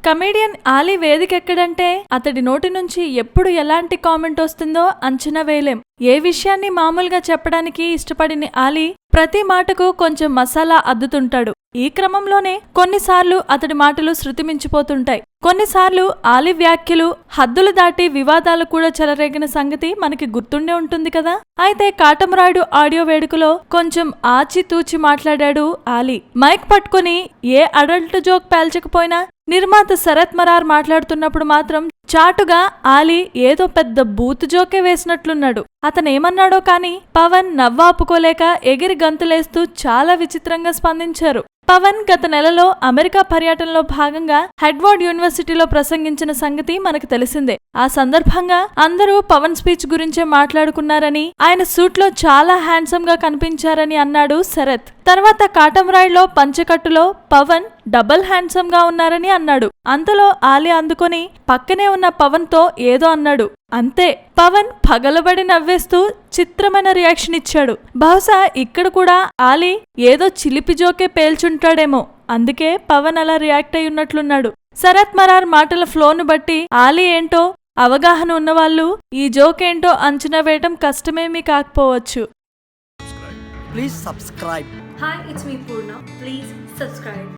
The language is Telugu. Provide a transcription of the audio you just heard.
కమేడియన్ ఆలీ వేదికెక్కడంటే అతడి నోటి నుంచి ఎప్పుడు ఎలాంటి కామెంట్ వస్తుందో అంచనా వేయలేం. ఏ విషయాన్ని మామూలుగా చెప్పడానికి ఇష్టపడిన ఆలీ ప్రతి మాటకు కొంచెం మసాలా అద్దుతుంటాడు. ఈ క్రమంలోనే కొన్నిసార్లు అతడి మాటలు శృతిమించిపోతుంటాయి. కొన్నిసార్లు ఆలీ వ్యాఖ్యలు హద్దులు దాటి వివాదాలు కూడా చెలరేగిన సంగతి మనకి గుర్తుండే ఉంటుంది కదా. అయితే కాటమరాయుడు ఆడియో వేడుకలో కొంచెం ఆచితూచి మాట్లాడాడు ఆలీ. మైక్ పట్టుకుని ఏ అడల్ట్ జోక్ పేల్చకపోయినా నిర్మాత శరత్ మరార్ మాట్లాడుతున్నప్పుడు మాత్రం చాటుగా ఆలీ ఏదో పెద్ద బూత్ జోకే వేసినట్లున్నాడు. అతనేమన్నాడో కాని పవన్ నవ్వాపుకోలేక ఎగిరి గంతులేస్తూ చాలా విచిత్రంగా స్పందించారు. పవన్ గత నెలలో అమెరికా పర్యటనలో భాగంగా హెడ్వర్డ్ యూనివర్సిటీలో ప్రసంగించిన సంగతి మనకు తెలిసిందే. ఆ సందర్భంగా అందరూ పవన్ స్పీచ్ గురించే మాట్లాడుకున్నారని, ఆయన సూట్లో చాలా హ్యాండ్సమ్ గా కనిపించారని అన్నాడు శరత్. తర్వాత కాటమరాయుడులో పంచకట్టులో పవన్ డబుల్ హ్యాండ్సమ్ గా ఉన్నారని అన్నాడు. అంతలో ఆలీ అందుకొని పక్కనే ఉన్న పవన్ తో ఏదో అన్నాడు. అంతే, పవన్ పగలబడి నవ్వేస్తూ చిత్రమైన రియాక్షన్ ఇచ్చాడు. బహుశా ఇక్కడ కూడా ఆలీ ఏదో చిలిపి జోకే పేల్చుంటాడేమో, అందుకే పవన్ అలా రియాక్ట్ అయి ఉన్నట్లున్నాడు. శరత్ మరార్ మాటల ఫ్లోను బట్టి ఆలీ ఏంటో అవగాహన ఉన్నవాళ్లు ఈ జోకేంటో అంచనా వేయటం కష్టమేమీ కాకపోవచ్చు. Please subscribe. Hi, it's me Purna. Please subscribe.